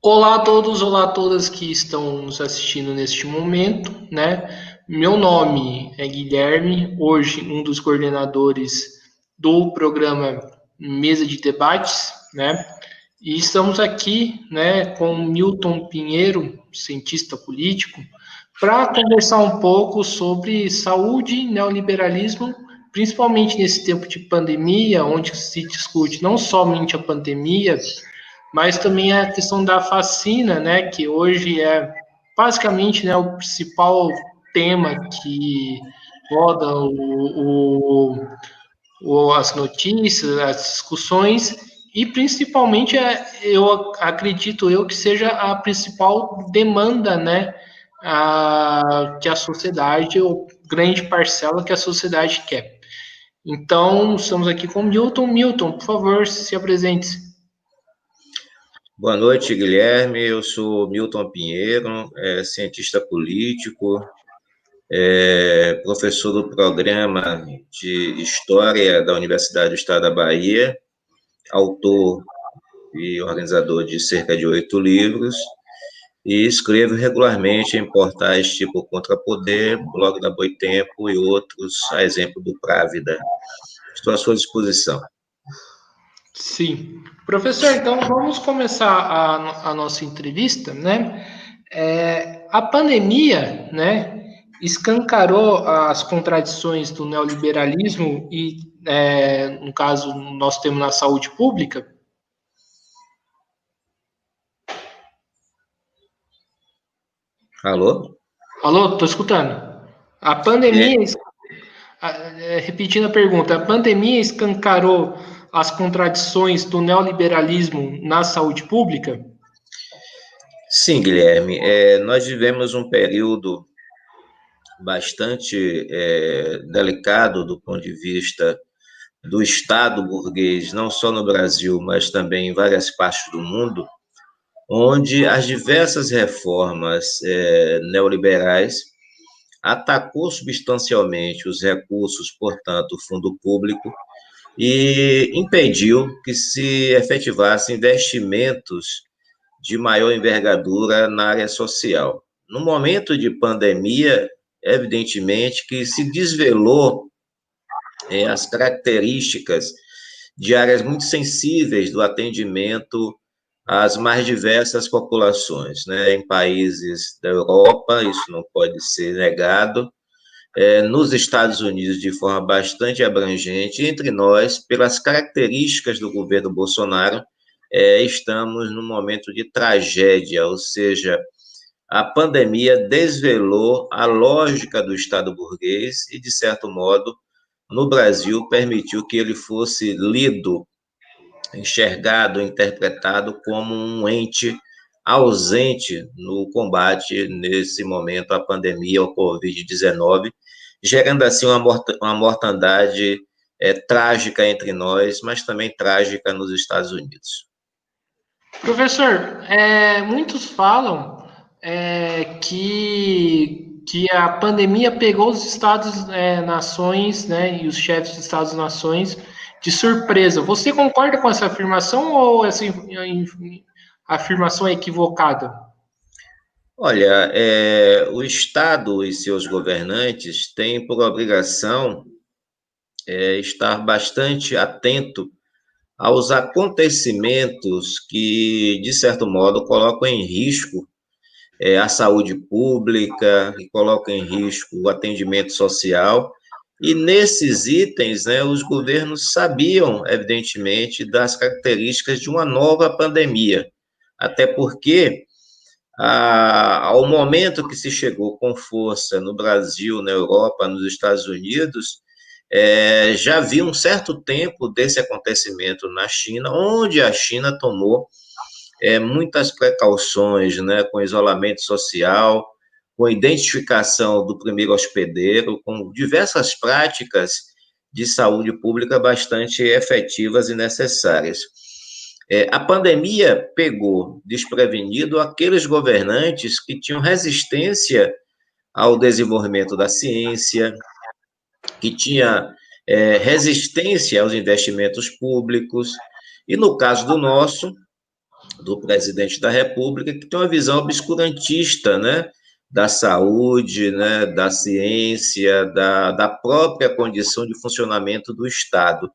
Olá a todos, olá a todas que estão nos assistindo neste momento, né? Meu nome é Guilherme, hoje um dos coordenadores do programa Mesa de Debates, né? E estamos aqui, né, com Milton Pinheiro, cientista político, para conversar um pouco sobre saúde e neoliberalismo, principalmente nesse tempo de pandemia, onde se discute não somente a pandemia, mas também a questão da vacina, né, que hoje é basicamente, né, o principal tema que roda as notícias, as discussões, e principalmente eu acredito eu que seja a principal demanda, né, que a sociedade, ou grande parcela que a sociedade quer. Então, estamos aqui com o Milton. Milton, por favor, se apresente. Boa noite, Guilherme. Eu sou Milton Pinheiro, cientista político, professor do programa de História da Universidade do Estado da Bahia, autor e organizador de cerca de 8 livros, e escrevo regularmente em portais tipo Contrapoder, Blog da Boitempo e outros, a exemplo do Právida. Estou à sua disposição. Sim. Professor, então vamos começar a nossa entrevista, né? A pandemia, né, escancarou as contradições do neoliberalismo e, no caso, nós temos na saúde pública. Alô? Alô, estou escutando. A É, pandemia, repetindo a pergunta, a pandemia escancarou as contradições do neoliberalismo na saúde pública? sim, Guilherme. Nós vivemos um período bastante delicado do ponto de vista do Estado burguês, não só no Brasil, mas também em várias partes do mundo, onde as diversas reformas neoliberais atacou substancialmente os recursos, portanto, o fundo público, e impediu que se efetivassem investimentos de maior envergadura na área social. No momento de pandemia, evidentemente que se desvelou as características de áreas muito sensíveis do atendimento às mais diversas populações, né? Em países da Europa, isso não pode ser negado, nos Estados Unidos de forma bastante abrangente, entre nós, pelas características do governo Bolsonaro, estamos num momento de tragédia, ou seja, a pandemia desvelou a lógica do Estado burguês e, de certo modo, no Brasil, permitiu que ele fosse lido, enxergado, interpretado como um ente ausente no combate, nesse momento, à pandemia, ao Covid-19, gerando assim uma mortandade trágica entre nós, mas também trágica nos Estados Unidos. Professor, muitos falam que a pandemia pegou os Estados-nações, né, e os chefes de Estados-nações de surpresa. Você concorda com essa afirmação ou essa afirmação é equivocada? Olha, o Estado e seus governantes têm por obrigação estar bastante atento aos acontecimentos que, de certo modo, colocam em risco a saúde pública, que colocam em risco o atendimento social. E nesses itens, né, os governos sabiam, evidentemente, das características de uma nova pandemia, até porque ao momento que se chegou com força no Brasil, na Europa, nos Estados Unidos, já havia um certo tempo desse acontecimento na China, onde a China tomou muitas precauções, né, com isolamento social, com identificação do primeiro hospedeiro, com diversas práticas de saúde pública bastante efetivas e necessárias. A pandemia pegou desprevenido aqueles governantes que tinham resistência ao desenvolvimento da ciência, que tinha resistência aos investimentos públicos, e no caso do nosso, do presidente da República, que tem uma visão obscurantista, né, da saúde, né, da ciência, da própria condição de funcionamento do Estado.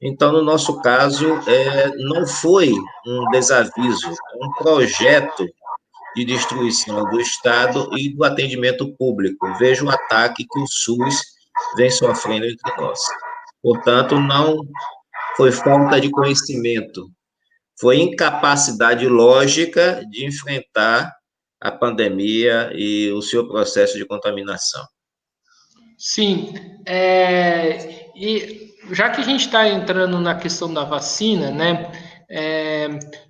Então, no nosso caso, não foi um desaviso, é um projeto de destruição do Estado e do atendimento público. Veja o ataque que o SUS vem sofrendo entre nós. Portanto, não foi falta de conhecimento, foi incapacidade lógica de enfrentar a pandemia e o seu processo de contaminação. Sim, e já que a gente está entrando na questão da vacina, né?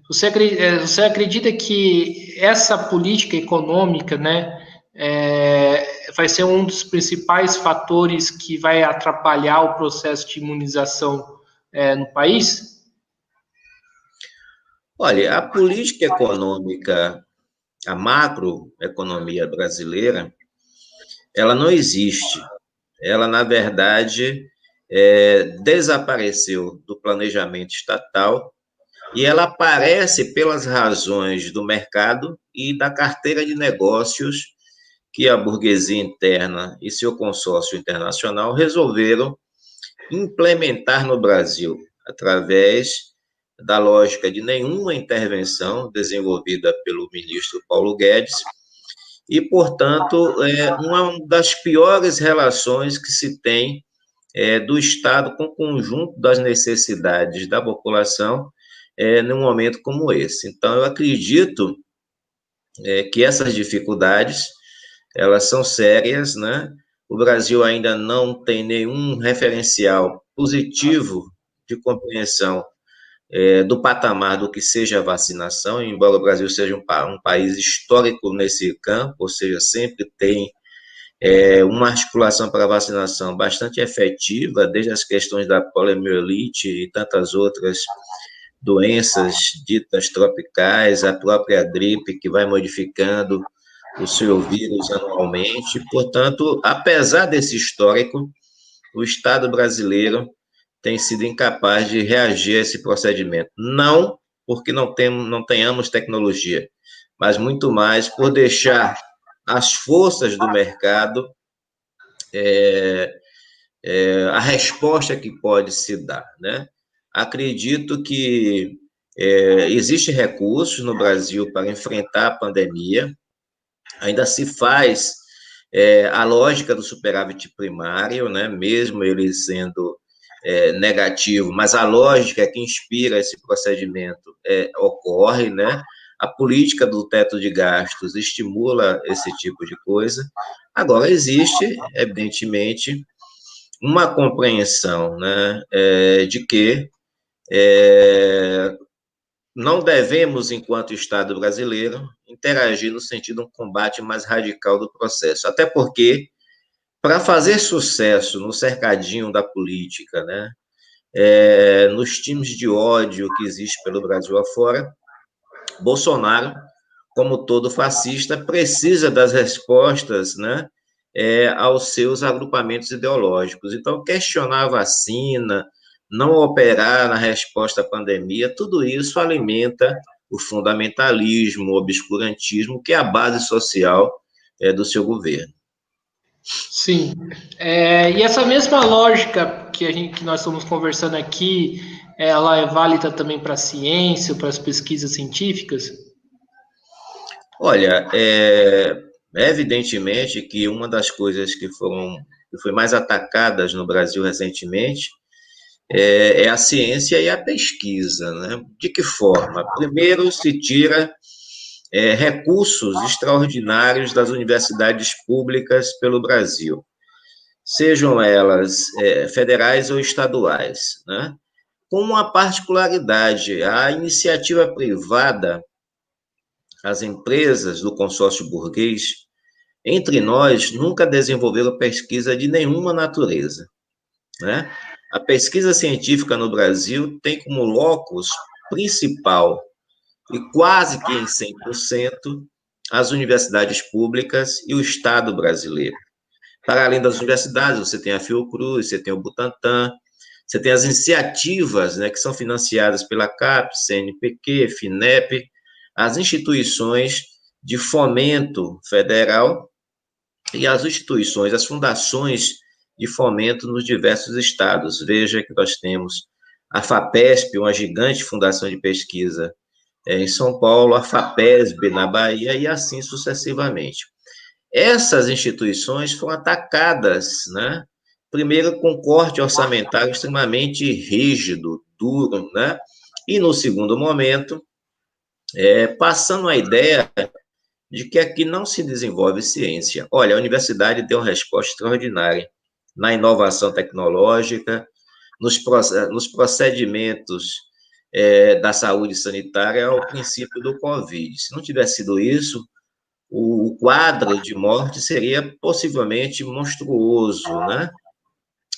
Você acredita que essa política econômica, né, vai ser um dos principais fatores que vai atrapalhar o processo de imunização no país? Olha, a política econômica, a macroeconomia brasileira, ela não existe. Ela, na verdade, desapareceu do planejamento estatal e ela aparece pelas razões do mercado e da carteira de negócios que a burguesia interna e seu consórcio internacional resolveram implementar no Brasil, através da lógica de nenhuma intervenção desenvolvida pelo ministro Paulo Guedes, e, portanto, uma das piores relações que se tem do Estado com o conjunto das necessidades da população num momento como esse. Então, eu acredito que essas dificuldades, elas são sérias, né? O Brasil ainda não tem nenhum referencial positivo de compreensão do patamar do que seja a vacinação, embora o Brasil seja um país histórico nesse campo, ou seja, sempre tem uma articulação para a vacinação bastante efetiva, desde as questões da poliomielite e tantas outras doenças ditas tropicais, a própria gripe, que vai modificando o seu vírus anualmente. Portanto, apesar desse histórico, o Estado brasileiro tem sido incapaz de reagir a esse procedimento. Não porque não tenhamos tecnologia, mas muito mais por deixar as forças do mercado a resposta que pode se dar, né? Acredito que existe recursos no Brasil para enfrentar a pandemia, ainda se faz a lógica do superávit primário, né? Mesmo ele sendo negativo, mas a lógica que inspira esse procedimento ocorre, né? A política do teto de gastos estimula esse tipo de coisa. Agora, existe, evidentemente, uma compreensão, né, de que não devemos, enquanto Estado brasileiro, interagir no sentido de um combate mais radical do processo. Até porque, para fazer sucesso no cercadinho da política, né, nos times de ódio que existe pelo Brasil afora, Bolsonaro, como todo fascista, precisa das respostas, né, aos seus agrupamentos ideológicos. Então, questionar a vacina, não operar na resposta à pandemia, tudo isso alimenta o fundamentalismo, o obscurantismo, que é a base social do seu governo. Sim. E essa mesma lógica que nós estamos conversando aqui, ela é válida também para a ciência, para as pesquisas científicas? Olha, evidentemente que uma das coisas que foi mais atacadas no Brasil recentemente é a ciência e a pesquisa, né? De que forma? Primeiro, se tira recursos extraordinários das universidades públicas pelo Brasil, sejam elas federais ou estaduais, né? Com uma particularidade, a iniciativa privada, as empresas do consórcio burguês, entre nós, nunca desenvolveram pesquisa de nenhuma natureza, né? A pesquisa científica no Brasil tem como locus principal, e quase que em 100%, as universidades públicas e o Estado brasileiro. Para além das universidades, você tem a Fiocruz, você tem o Butantan, Você tem as iniciativas, né, que são financiadas pela CAPES, CNPq, FINEP, as instituições de fomento federal e as instituições, as fundações de fomento nos diversos estados. Veja que nós temos a FAPESP, uma gigante fundação de pesquisa em São Paulo, a FAPESB na Bahia e assim sucessivamente. Essas instituições foram atacadas, né? Primeiro, com corte orçamentário extremamente rígido, duro, né? E no segundo momento, passando a ideia de que aqui não se desenvolve ciência. Olha, a universidade deu uma resposta extraordinária na inovação tecnológica, nos procedimentos da saúde sanitária ao princípio do Covid. Se não tivesse sido isso, o quadro de morte seria possivelmente monstruoso, né?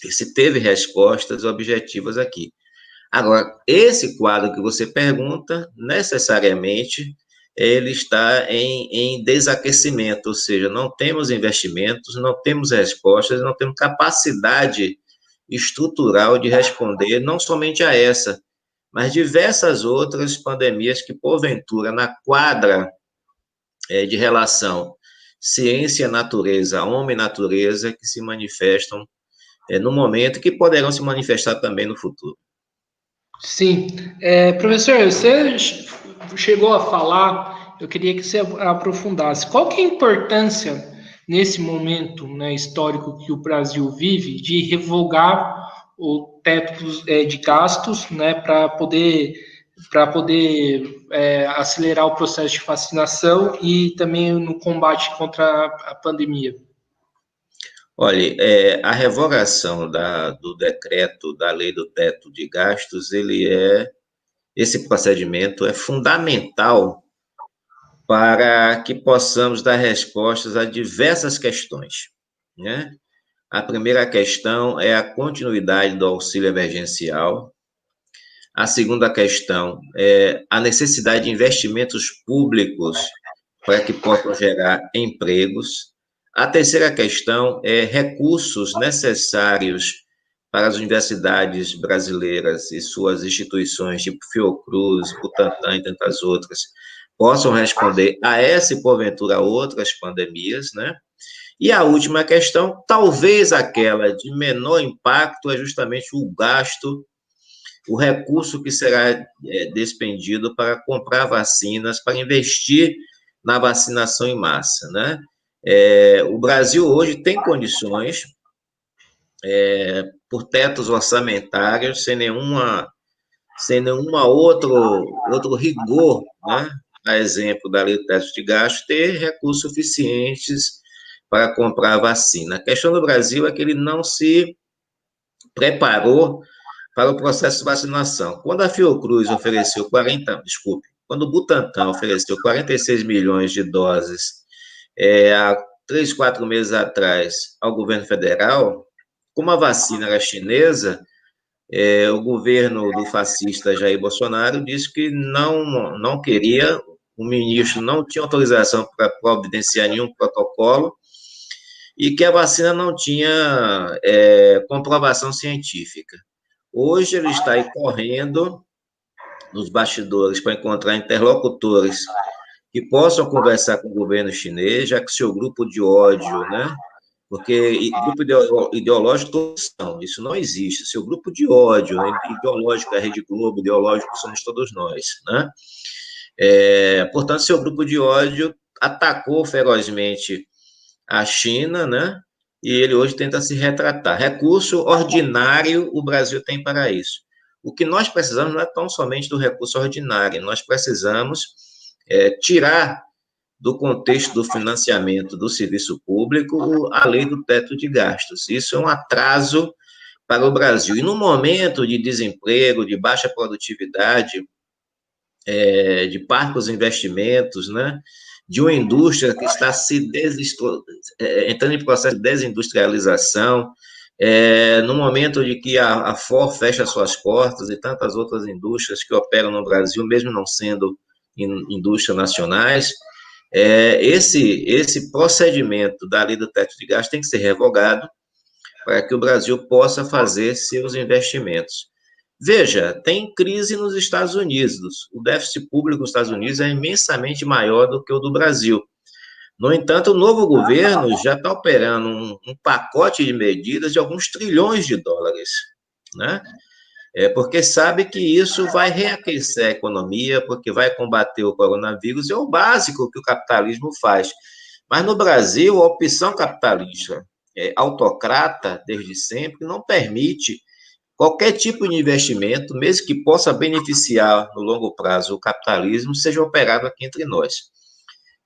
E se teve respostas objetivas aqui. Agora, esse quadro que você pergunta, necessariamente, ele está em desaquecimento, ou seja, não temos investimentos, não temos respostas, não temos capacidade estrutural de responder não somente a essa, mas diversas outras pandemias que, porventura, na quadra de relação ciência-natureza, homem-natureza, que se manifestam no momento e que poderão se manifestar também no futuro. Sim. Professor, você chegou a falar, eu queria que você aprofundasse. Qual que é a importância, nesse momento, né, histórico que o Brasil vive, de revogar o teto de gastos, né, para poder acelerar o processo de vacinação e também no combate contra a pandemia? Olha, a revogação do decreto da lei do teto de gastos, esse procedimento é fundamental para que possamos dar respostas a diversas questões, né? A primeira questão é a continuidade do auxílio emergencial. A segunda questão é a necessidade de investimentos públicos para que possam gerar empregos. A terceira questão é recursos necessários para as universidades brasileiras e suas instituições, tipo Fiocruz, Butantan e tantas outras, possam responder a essa e, porventura, a outras pandemias, né? E a última questão, talvez aquela de menor impacto, é justamente o gasto, o recurso que será despendido para comprar vacinas, para investir na vacinação em massa, né? O Brasil hoje tem condições, por tetos orçamentários, sem nenhuma outro rigor, né? A exemplo da lei do teto de gasto, ter recursos suficientes para comprar a vacina. A questão do Brasil é que ele não se preparou para o processo de vacinação. Quando a Fiocruz ofereceu quando o Butantan ofereceu 46 milhões de doses há 3, 4 meses atrás ao governo federal, como a vacina era chinesa, o governo do fascista Jair Bolsonaro disse que não queria, o ministro não tinha autorização para providenciar nenhum protocolo e que a vacina não tinha comprovação científica. Hoje ele está aí correndo nos bastidores para encontrar interlocutores que possam conversar com o governo chinês, já que seu grupo de ódio, né? Porque grupo ideológico todos são, isso não existe. Seu grupo de ódio, né? Ideológico é a Rede Globo, ideológico somos todos nós, né? Portanto, seu grupo de ódio atacou ferozmente a China, né? E ele hoje tenta se retratar. Recurso ordinário o Brasil tem para isso. O que nós precisamos não é tão somente do recurso ordinário, nós precisamos tirar do contexto do financiamento do serviço público a lei do teto de gastos. Isso é um atraso para o Brasil. E no momento de desemprego, de baixa produtividade, de parcos investimentos, né? De uma indústria que está entrando em processo de desindustrialização, no momento de que a Ford fecha suas portas e tantas outras indústrias que operam no Brasil, mesmo não sendo indústrias nacionais, esse procedimento da lei do teto de gastos tem que ser revogado para que o Brasil possa fazer seus investimentos. Veja, tem crise nos Estados Unidos. O déficit público nos Estados Unidos é imensamente maior do que o do Brasil. No entanto, o novo governo já está operando um pacote de medidas de alguns trilhões de dólares, né? Porque sabe que isso vai reaquecer a economia, porque vai combater o coronavírus, é o básico que o capitalismo faz. Mas no Brasil, a opção capitalista autocrata, desde sempre, não permite qualquer tipo de investimento, mesmo que possa beneficiar no longo prazo o capitalismo, seja operado aqui entre nós.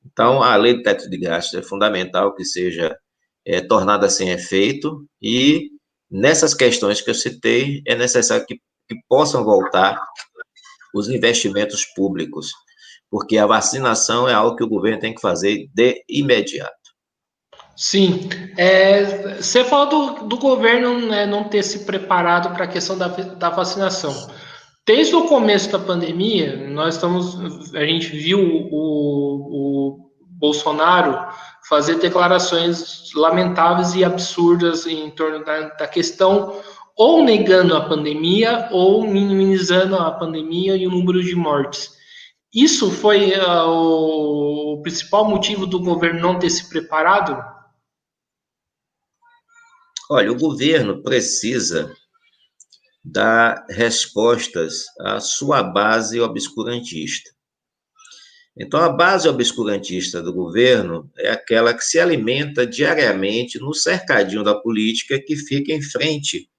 Então, a lei do teto de gastos é fundamental que seja tornada sem efeito e, nessas questões que eu citei, é necessário que possam voltar os investimentos públicos, porque a vacinação é algo que o governo tem que fazer de imediato. Sim, você falou do governo, né, não ter se preparado para a questão da vacinação. Desde o começo da pandemia, a gente viu o Bolsonaro fazer declarações lamentáveis e absurdas em torno da questão, ou negando a pandemia, ou minimizando a pandemia e o número de mortes. Isso foi o principal motivo do governo não ter se preparado? Olha, o governo precisa dar respostas à sua base obscurantista. Então, a base obscurantista do governo é aquela que se alimenta diariamente no cercadinho da política que fica em frente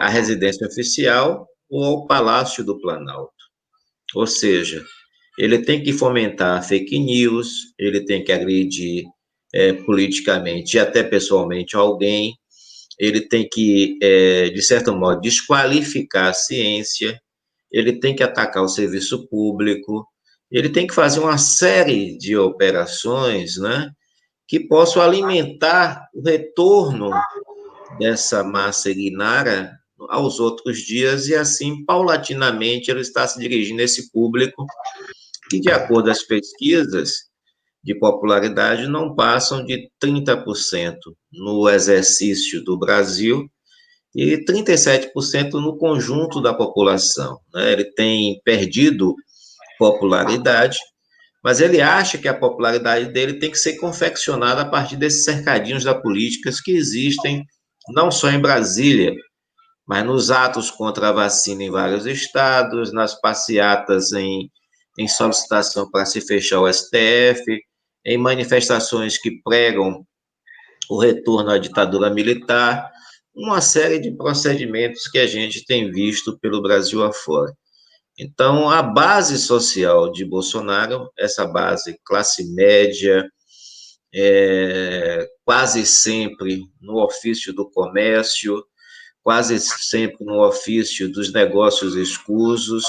à residência oficial ou ao Palácio do Planalto. Ou seja, ele tem que fomentar fake news, ele tem que agredir politicamente e até pessoalmente alguém, ele tem que, de certo modo, desqualificar a ciência, ele tem que atacar o serviço público, ele tem que fazer uma série de operações, né, que possam alimentar o retorno dessa massa ignara aos outros dias e, assim, paulatinamente, ele está se dirigindo a esse público que, de acordo com as pesquisas de popularidade, não passam de 30% no exercício do Brasil e 37% no conjunto da população, né? Ele tem perdido popularidade, mas ele acha que a popularidade dele tem que ser confeccionada a partir desses cercadinhos da política que existem não só em Brasília, mas nos atos contra a vacina em vários estados, nas passeatas em solicitação para se fechar o STF, em manifestações que pregam o retorno à ditadura militar, uma série de procedimentos que a gente tem visto pelo Brasil afora. Então, a base social de Bolsonaro, essa base classe média, quase sempre no ofício do comércio, quase sempre no ofício dos negócios escusos,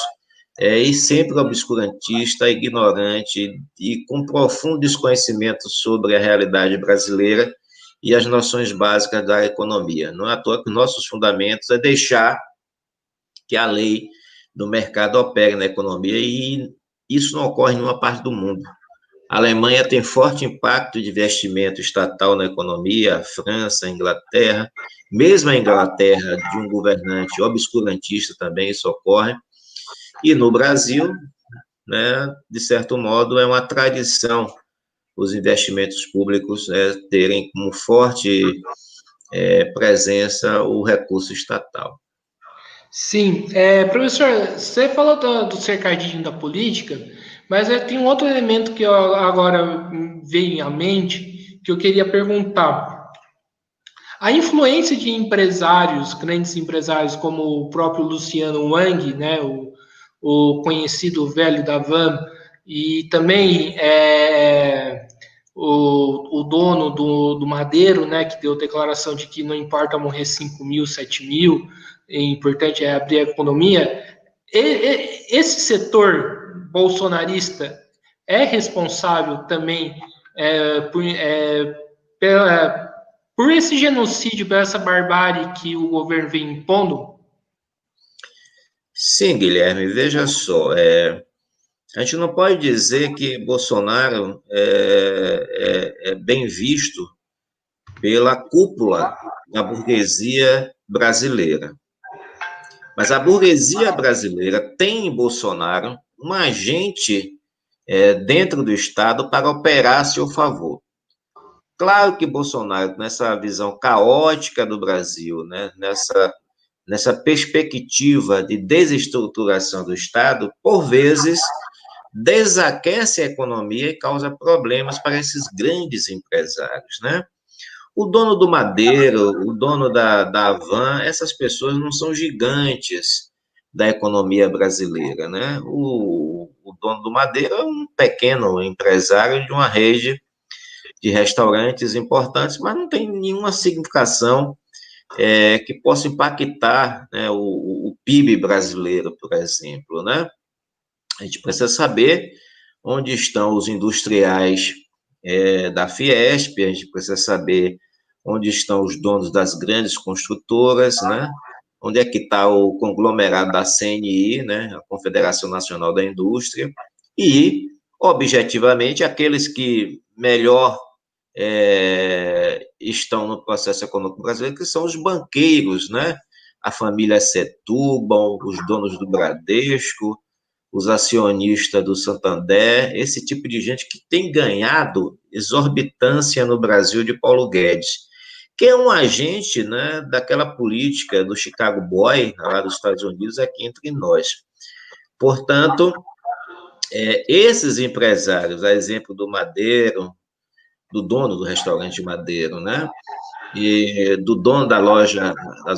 e sempre obscurantista, ignorante e com profundo desconhecimento sobre a realidade brasileira e as noções básicas da economia. Não é à toa que nossos fundamentos é deixar que a lei do mercado opere na economia, e isso não ocorre em nenhuma parte do mundo. A Alemanha tem forte impacto de investimento estatal na economia, a França, a Inglaterra, mesmo a Inglaterra, de um governante obscurantista também isso ocorre, e no Brasil, né, de certo modo, é uma tradição os investimentos públicos terem como forte presença o recurso estatal. Sim, professor, você falou do cercadinho da política, mas tem um outro elemento que agora veio à mente que eu queria perguntar. A influência de empresários, grandes empresários, como o próprio Luciano Wang, né, o conhecido velho da Van, e também o dono do Madeiro, né, que deu declaração de que não importa morrer 5 mil, 7 mil, o importante é abrir a economia. Esse setor bolsonarista é responsável também por esse genocídio, por essa barbárie que o governo vem impondo? Sim, Guilherme, veja só, a gente não pode dizer que Bolsonaro é bem visto pela cúpula da burguesia brasileira. Mas a burguesia brasileira tem em Bolsonaro um agente dentro do Estado para operar a seu favor. Claro que Bolsonaro, nessa visão caótica do Brasil, né, nessa perspectiva de desestruturação do Estado, por vezes desaquece a economia e causa problemas para esses grandes empresários, né? O dono do Madeiro, o dono da Havan, essas pessoas não são gigantes da economia brasileira, né? O dono do Madeiro é um pequeno empresário de uma rede de restaurantes importantes, mas não tem nenhuma significação que possa impactar, né, o PIB brasileiro, por exemplo, né? A gente precisa saber onde estão os industriais da Fiesp, a gente precisa saber onde estão os donos das grandes construtoras, né? Onde é que está o conglomerado da CNI, né? A Confederação Nacional da Indústria, e, objetivamente, aqueles que melhor estão no processo econômico brasileiro, que são os banqueiros, né? A família Setúbal, os donos do Bradesco, os acionistas do Santander, esse tipo de gente que tem ganhado exorbitância no Brasil de Paulo Guedes, que é um agente, né, daquela política do Chicago Boy, lá dos Estados Unidos, aqui entre nós. Portanto, esses empresários, a exemplo do Madeiro, do dono do restaurante Madeiro, né, e do dono das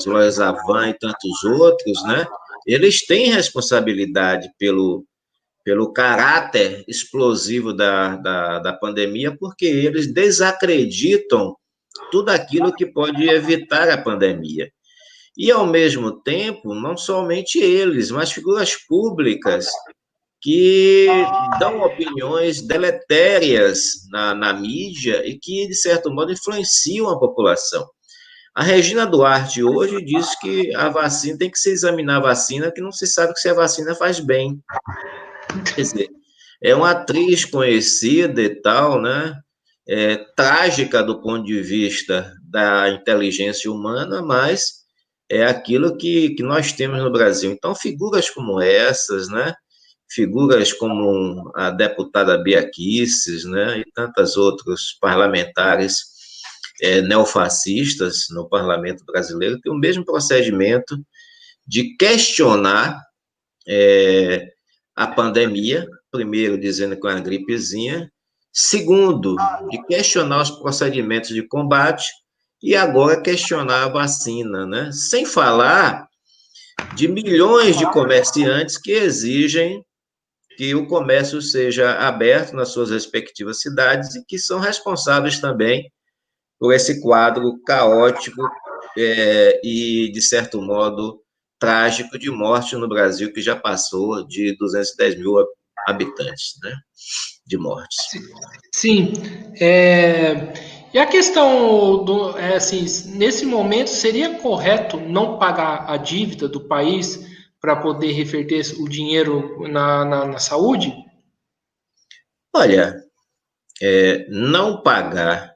lojas Havan e tantos outros, né, eles têm responsabilidade pelo caráter explosivo da pandemia, porque eles desacreditam tudo aquilo que pode evitar a pandemia. E, ao mesmo tempo, não somente eles, mas figuras públicas que dão opiniões deletérias na mídia e que, de certo modo, influenciam a população. A Regina Duarte hoje diz que a vacina tem que se examinar a vacina, que não se sabe se a vacina faz bem. Quer dizer, é uma atriz conhecida e tal, né? Trágica do ponto de vista da inteligência humana, mas é aquilo que nós temos no Brasil. Então, figuras como essas, né? Figuras como a deputada Bia Kicis, né? E tantos outros parlamentares neofascistas no parlamento brasileiro têm o mesmo procedimento de questionar a pandemia, primeiro dizendo que é uma gripezinha, segundo, de questionar os procedimentos de combate e agora questionar a vacina, né? Sem falar de milhões de comerciantes que exigem que o comércio seja aberto nas suas respectivas cidades e que são responsáveis também por esse quadro caótico e, de certo modo, trágico de morte no Brasil, que já passou de 210 mil habitantes, né, de mortes. Sim. E a questão assim, nesse momento, seria correto não pagar a dívida do país para poder reverter o dinheiro na saúde? Olha, não pagar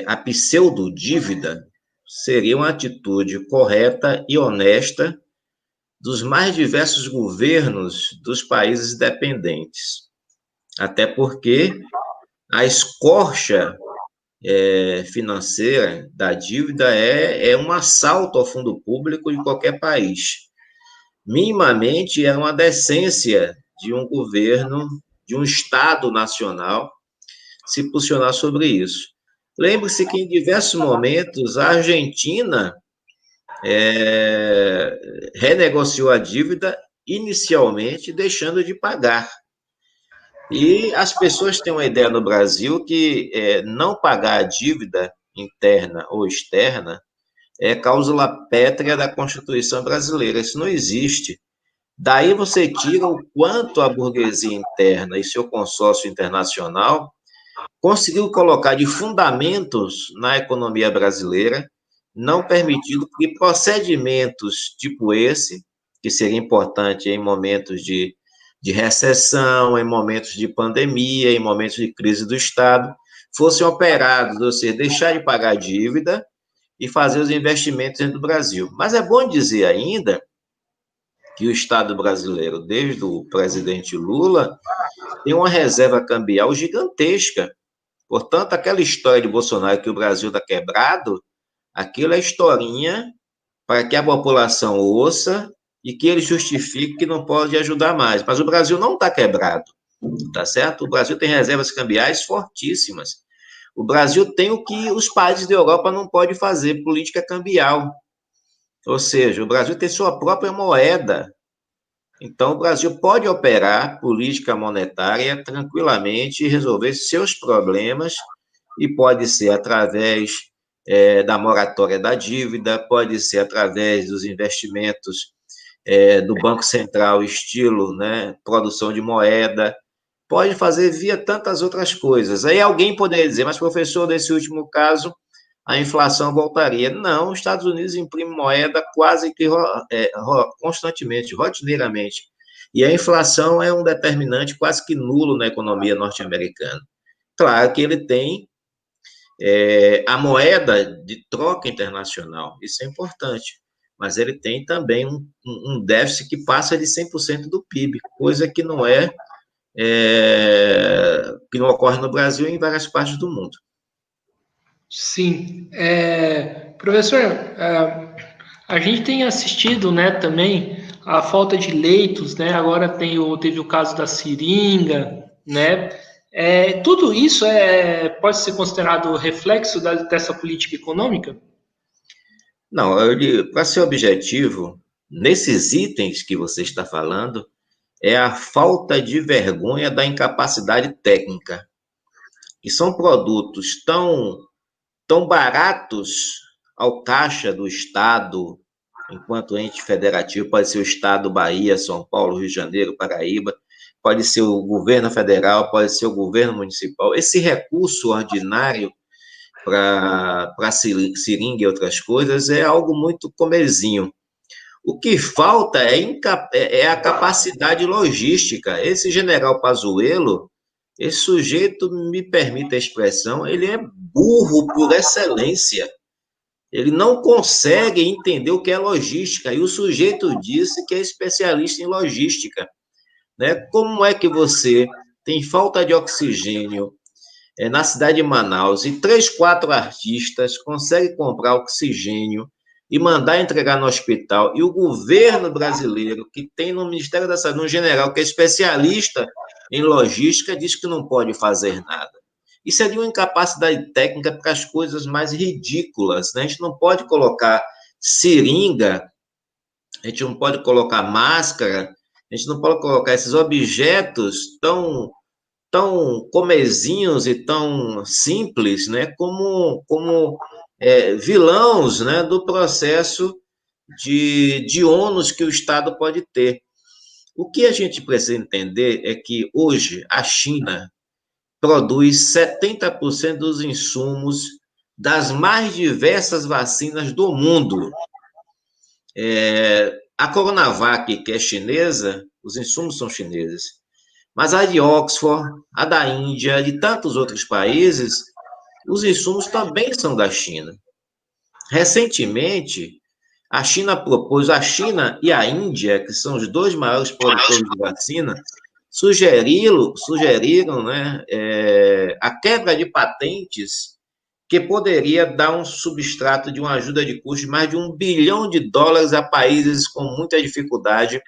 a pseudo-dívida seria uma atitude correta e honesta dos mais diversos governos dos países dependentes. Até porque a escorcha financeira da dívida é um assalto ao fundo público de qualquer país. Minimamente é uma decência de um governo, de um Estado nacional, se posicionar sobre isso. Lembre-se que em diversos momentos a Argentina renegociou a dívida inicialmente deixando de pagar. E as pessoas têm uma ideia no Brasil que não pagar a dívida interna ou externa é cláusula pétrea da Constituição brasileira. Isso não existe. Daí você tira o quanto a burguesia interna e seu consórcio internacional conseguiu colocar de fundamentos na economia brasileira, não permitindo que procedimentos tipo esse, que seria importante em momentos de recessão, em momentos de pandemia, em momentos de crise do Estado, fossem operados, ou seja, deixar de pagar a dívida e fazer os investimentos dentro do Brasil. Mas é bom dizer ainda que o Estado brasileiro, desde o presidente Lula, tem uma reserva cambial gigantesca. Portanto, aquela história de Bolsonaro que o Brasil está quebrado, aquilo é historinha para que a população ouça e que ele justifique que não pode ajudar mais. Mas o Brasil não está quebrado, tá certo? O Brasil tem reservas cambiais fortíssimas. O Brasil tem o que os países da Europa não podem fazer, política cambial. Ou seja, o Brasil tem sua própria moeda. Então, o Brasil pode operar política monetária tranquilamente e resolver seus problemas, e pode ser através da moratória da dívida, pode ser através dos investimentos do Banco Central, estilo, né, produção de moeda, pode fazer via tantas outras coisas. Aí alguém poderia dizer, mas professor, nesse último caso, a inflação voltaria. Não, os Estados Unidos imprimem moeda quase que constantemente, rotineiramente. E a inflação é um determinante quase que nulo na economia norte-americana. Claro que ele tem a moeda de troca internacional, isso é importante, mas ele tem também um déficit que passa de 100% do PIB, coisa que não que não ocorre no Brasil e em várias partes do mundo. Sim. Professor, a gente tem assistido, né, também a falta de leitos, né? Agora teve o caso da seringa, né? Tudo isso pode ser considerado reflexo dessa política econômica? Não, para ser objetivo, nesses itens que você está falando, é a falta de vergonha da incapacidade técnica. E são produtos tão baratos ao caixa do Estado, enquanto ente federativo, pode ser o Estado, Bahia, São Paulo, Rio de Janeiro, Paraíba, pode ser o governo federal, pode ser o governo municipal. Esse recurso ordinário para seringa e outras coisas é algo muito comezinho. O que falta é a capacidade logística. Esse general Pazuello, esse sujeito, me permite a expressão, ele é burro por excelência. Ele não consegue entender o que é logística. E o sujeito disse que é especialista em logística, né? Como é que você tem falta de oxigênio na cidade de Manaus e 3, 4 artistas conseguem comprar oxigênio e mandar entregar no hospital, e o governo brasileiro, que tem no Ministério da Saúde um general que é especialista em logística, diz que não pode fazer nada? Isso é de uma incapacidade técnica para as coisas mais ridículas, né? A gente não pode colocar seringa, a gente não pode colocar máscara, a gente não pode colocar esses objetos tão comezinhos e tão simples, né, como vilãos, né, do processo de ônus que o Estado pode ter. O que a gente precisa entender é que hoje a China produz 70% dos insumos das mais diversas vacinas do mundo. A Coronavac, que é chinesa, os insumos são chineses. Mas a de Oxford, a da Índia, de tantos outros países, os insumos também são da China. Recentemente, a China e a Índia, que são os dois maiores produtores de vacina, sugeriram, né, a quebra de patentes que poderia dar um substrato de uma ajuda de custo de mais de $1 bilhão a países com muita dificuldade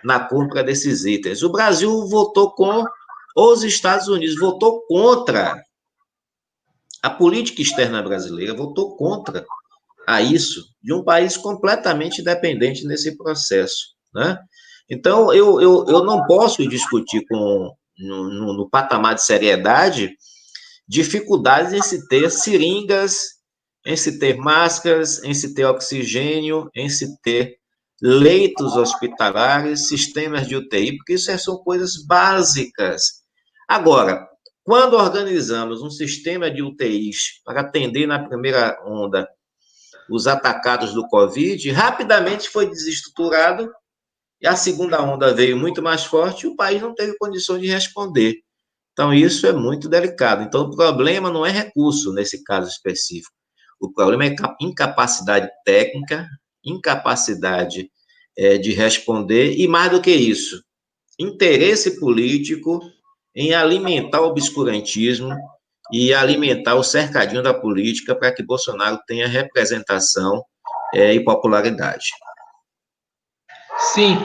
na compra desses itens. O Brasil votou com, os Estados Unidos votou contra. A política externa brasileira votou contra a isso, de um país completamente dependente nesse processo, né? Então, eu não posso discutir no patamar de seriedade dificuldades em se ter seringas, em se ter máscaras, em se ter oxigênio, em se ter leitos hospitalares, sistemas de UTI, porque isso são coisas básicas. Agora, quando organizamos um sistema de UTIs para atender na primeira onda os atacados do Covid, rapidamente foi desestruturado, e a segunda onda veio muito mais forte e o país não teve condição de responder. Então, isso é muito delicado. Então, o problema não é recurso nesse caso específico. O problema é incapacidade técnica, incapacidade de responder, e mais do que isso, interesse político em alimentar o obscurantismo e alimentar o cercadinho da política para que Bolsonaro tenha representação e popularidade. Sim.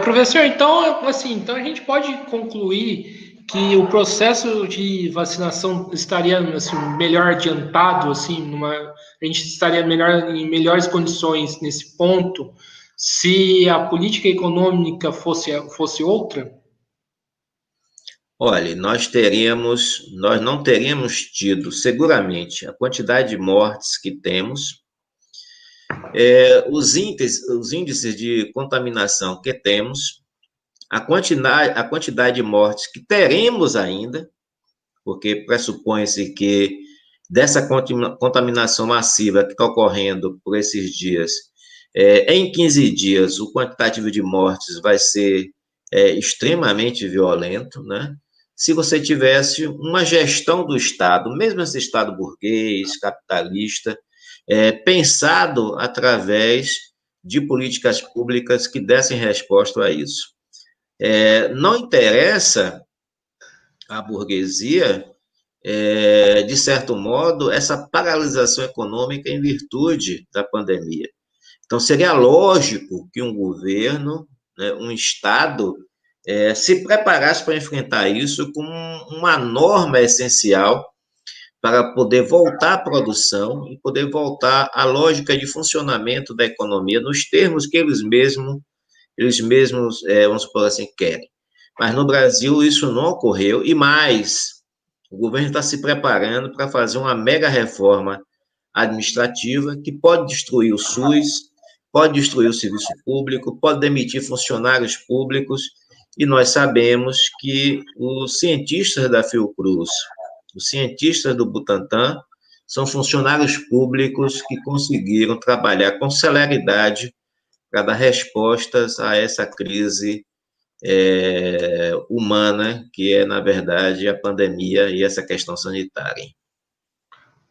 Professor, então, assim, então a gente pode concluir que o processo de vacinação estaria assim, melhor adiantado, assim, a gente estaria em melhores condições nesse ponto se a política econômica fosse outra? Olha, nós não teríamos tido, seguramente, a quantidade de mortes que temos, os índices de contaminação que temos, a quantidade de mortes que teremos ainda, porque pressupõe-se que dessa contaminação massiva que está ocorrendo por esses dias, em 15 dias, o quantitativo de mortes vai ser extremamente violento, né? Se você tivesse uma gestão do Estado, mesmo esse Estado burguês, capitalista, pensado através de políticas públicas que dessem resposta a isso. Não interessa à burguesia, de certo modo, essa paralisação econômica em virtude da pandemia. Então, seria lógico que um governo, né, um Estado, se preparasse para enfrentar isso com uma norma essencial para poder voltar à produção e poder voltar à lógica de funcionamento da economia nos termos que eles mesmos, vamos supor assim, querem. Mas no Brasil isso não ocorreu, e mais, o governo está se preparando para fazer uma mega reforma administrativa que pode destruir o SUS, pode destruir o serviço público, pode demitir funcionários públicos, e nós sabemos que os cientistas da Fiocruz, os cientistas do Butantan, são funcionários públicos que conseguiram trabalhar com celeridade para dar respostas a essa crise humana, que é, na verdade, a pandemia e essa questão sanitária.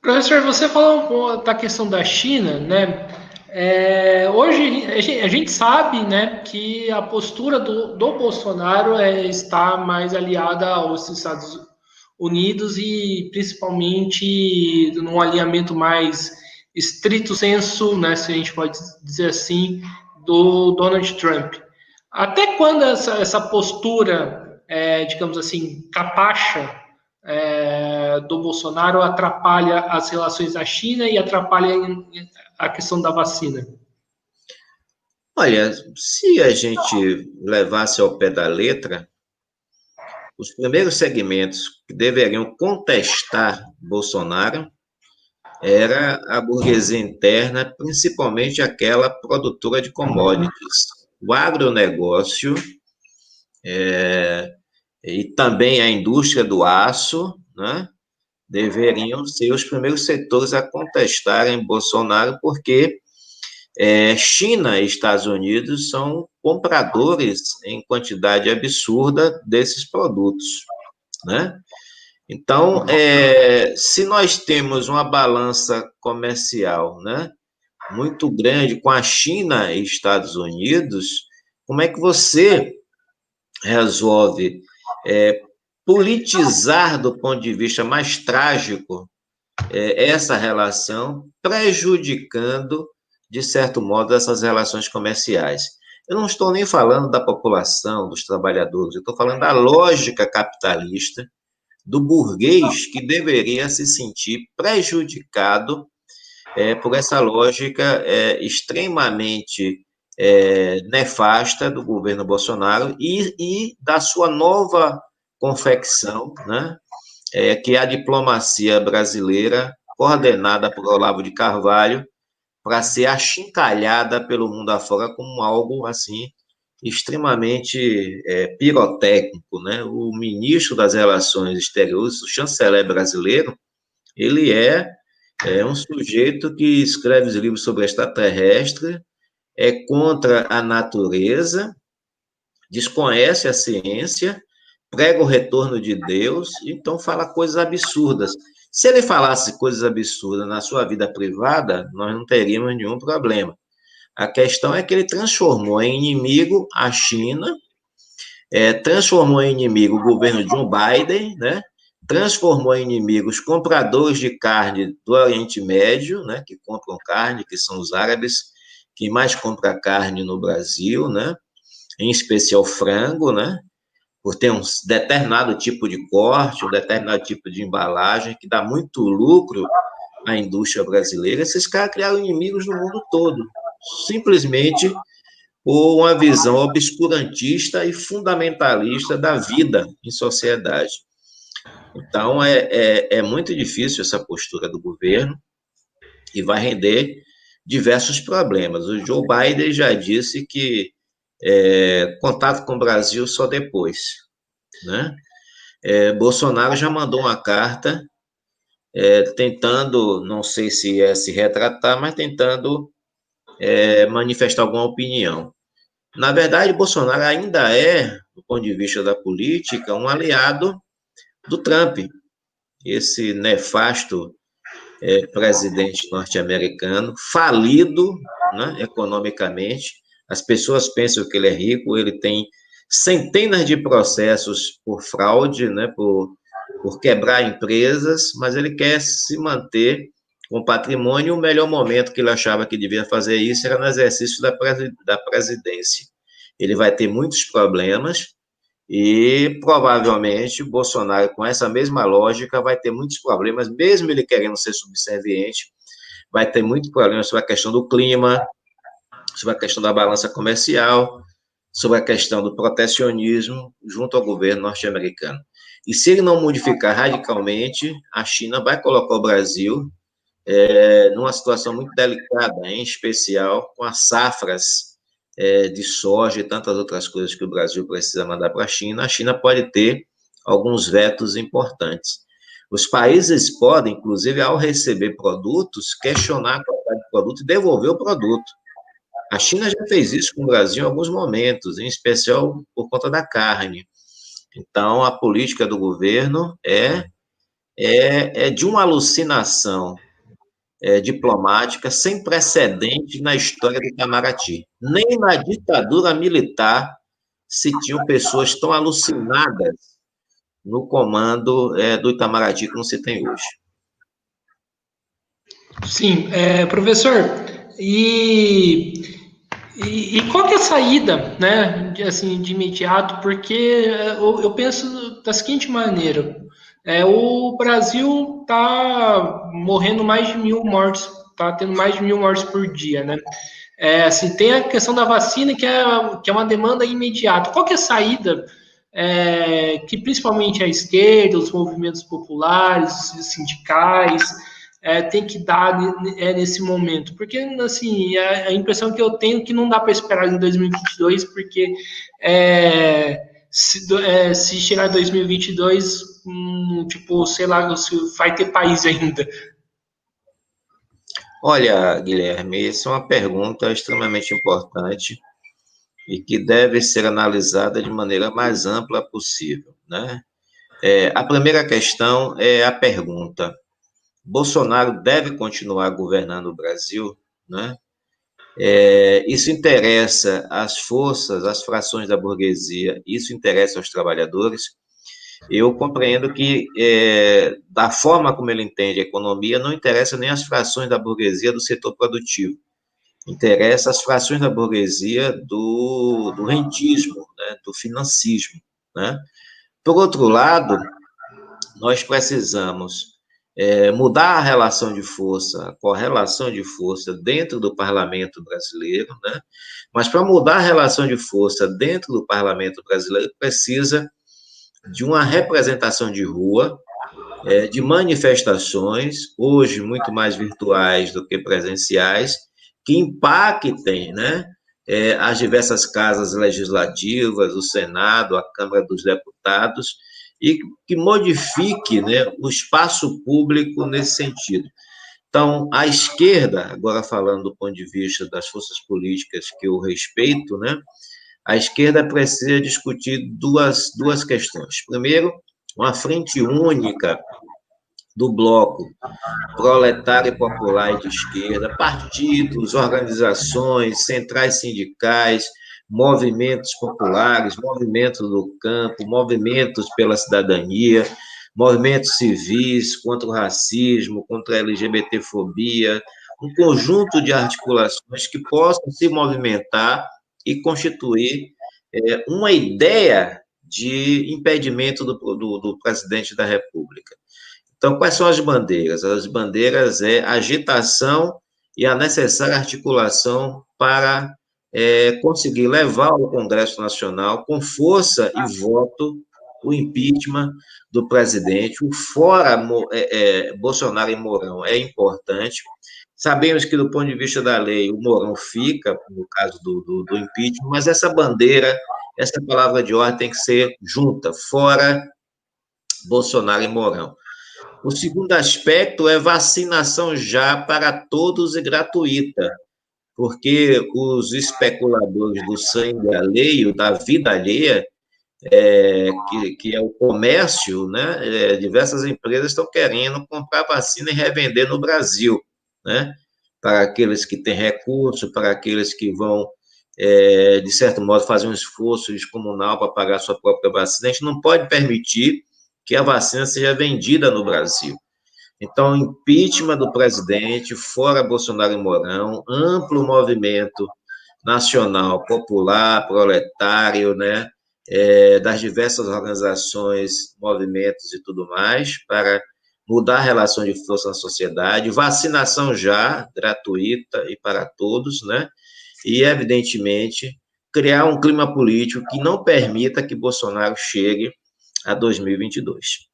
Professor, você falou da questão da China, né? Hoje a gente sabe, né, que a postura do Bolsonaro está mais aliada aos Estados Unidos e principalmente num alinhamento mais estrito sensu, né, se a gente pode dizer assim, do Donald Trump. Até quando essa postura, digamos assim, capacha do Bolsonaro atrapalha as relações da China e atrapalha a questão da vacina? Olha, se a gente levasse ao pé da letra, os primeiros segmentos que deveriam contestar Bolsonaro era a burguesia interna, principalmente aquela produtora de commodities. O agronegócio e também a indústria do aço, né, deveriam ser os primeiros setores a contestarem Bolsonaro, porque China e Estados Unidos são compradores em quantidade absurda desses produtos, né? Então, se nós temos uma balança comercial, né, muito grande com a China e Estados Unidos, como é que você resolve politizar do ponto de vista mais trágico essa relação, prejudicando, de certo modo, essas relações comerciais? Eu não estou nem falando da população, dos trabalhadores, eu estou falando da lógica capitalista, do burguês que deveria se sentir prejudicado por essa lógica extremamente nefasta do governo Bolsonaro e da sua nova confecção, né, que é a diplomacia brasileira, coordenada por Olavo de Carvalho, para ser achincalhada pelo mundo afora como algo assim extremamente pirotécnico, né? O ministro das Relações Exteriores, o chanceler brasileiro, ele é um sujeito que escreve os livros sobre extraterrestre, é contra a natureza, desconhece a ciência, prega o retorno de Deus, então fala coisas absurdas. Se ele falasse coisas absurdas na sua vida privada, nós não teríamos nenhum problema. A questão é que ele transformou em inimigo a China, transformou em inimigo o governo Joe Biden, né? Transformou em inimigo os compradores de carne do Oriente Médio, né? Que compram carne, que são os árabes, que mais compram carne no Brasil, né? Em especial frango, né? Por ter um determinado tipo de corte, um determinado tipo de embalagem, que dá muito lucro à indústria brasileira. Esses caras criaram inimigos no mundo todo, simplesmente por uma visão obscurantista e fundamentalista da vida em sociedade. Então, é muito difícil essa postura do governo e vai render diversos problemas. O Joe Biden já disse que contato com o Brasil só depois, né? Bolsonaro já mandou uma carta tentando, não sei se se retratar, mas tentando manifestar alguma opinião. Na verdade, Bolsonaro ainda do ponto de vista da política, um aliado do Trump, esse nefasto presidente norte-americano, falido, né, economicamente. As pessoas pensam que ele é rico, ele tem centenas de processos por fraude, né, por quebrar empresas, mas ele quer se manter com patrimônio. O melhor momento que ele achava que devia fazer isso era no exercício da presidência. Ele vai ter muitos problemas e, provavelmente, o Bolsonaro, com essa mesma lógica, vai ter muitos problemas, mesmo ele querendo ser subserviente, vai ter muitos problemas sobre a questão do clima, sobre a questão da balança comercial, sobre a questão do protecionismo junto ao governo norte-americano. E se ele não modificar radicalmente, a China vai colocar o Brasil numa situação muito delicada, em especial com as safras de soja e tantas outras coisas que o Brasil precisa mandar para a China pode ter alguns vetos importantes. Os países podem, inclusive, ao receber produtos, questionar a qualidade do produto e devolver o produto. A China já fez isso com o Brasil em alguns momentos, em especial por conta da carne. Então, a política do governo é de uma alucinação diplomática sem precedente na história do Itamaraty. Nem na ditadura militar se tinham pessoas tão alucinadas no comando do Itamaraty como se tem hoje. Sim, professor, e qual que é a saída, né, de imediato? Porque eu penso da seguinte maneira: o Brasil está morrendo mais de 1.000 mortes, está tendo mais de 1.000 mortes por dia, né? Tem a questão da vacina, que é uma demanda imediata. Qual que é a saída que principalmente a esquerda, os movimentos populares, os sindicais, tem que dar nesse momento? Porque, assim, a impressão que eu tenho é que não dá para esperar em 2022, porque se chegar em 2022, tipo, sei lá, se vai ter país ainda. Olha, Guilherme, essa é uma pergunta extremamente importante e que deve ser analisada de maneira mais ampla possível, né? A primeira questão é a pergunta: Bolsonaro deve continuar governando o Brasil, né? Isso interessa às forças, às frações da burguesia, isso interessa aos trabalhadores. Eu compreendo que, da forma como ele entende a economia, não interessa nem as frações da burguesia do setor produtivo, interessa as frações da burguesia do rentismo, né, do financismo, né? Por outro lado, nós precisamos mudar a relação de força, a correlação de força dentro do parlamento brasileiro, né? Mas para mudar a relação de força dentro do parlamento brasileiro, precisa de uma representação de rua, de manifestações, hoje muito mais virtuais do que presenciais, que impactem, né, as diversas casas legislativas, o Senado, a Câmara dos Deputados, e que modifique, né, o espaço público nesse sentido. Então, a esquerda, agora falando do ponto de vista das forças políticas que eu respeito, né, a esquerda precisa discutir duas questões. Primeiro, uma frente única do bloco proletário e popular e de esquerda, partidos, organizações, centrais sindicais, movimentos populares, movimentos do campo, movimentos pela cidadania, movimentos civis contra o racismo, contra a LGBTfobia, um conjunto de articulações que possam se movimentar e constituir uma ideia de impedimento do presidente da República. Então, quais são as bandeiras? As bandeiras é a agitação e a necessária articulação para conseguir levar ao Congresso Nacional, com força e voto, o impeachment do presidente, o fora Bolsonaro e Mourão é importante. Sabemos que, do ponto de vista da lei, o Mourão fica, no caso do impeachment, mas essa bandeira, essa palavra de ordem tem que ser junta, fora Bolsonaro e Mourão. O segundo aspecto é vacinação já para todos e gratuita, porque os especuladores do sangue alheio, da vida alheia, que é o comércio, né? Diversas empresas estão querendo comprar vacina e revender no Brasil, né? Para aqueles que têm recurso, para aqueles que vão, de certo modo, fazer um esforço descomunal para pagar sua própria vacina. A gente não pode permitir que a vacina seja vendida no Brasil. Então, impeachment do presidente, fora Bolsonaro e Mourão, amplo movimento nacional, popular, proletário, né, das diversas organizações, movimentos e tudo mais, para mudar a relação de força na sociedade, vacinação já, gratuita e para todos, né, e, evidentemente, criar um clima político que não permita que Bolsonaro chegue a 2022.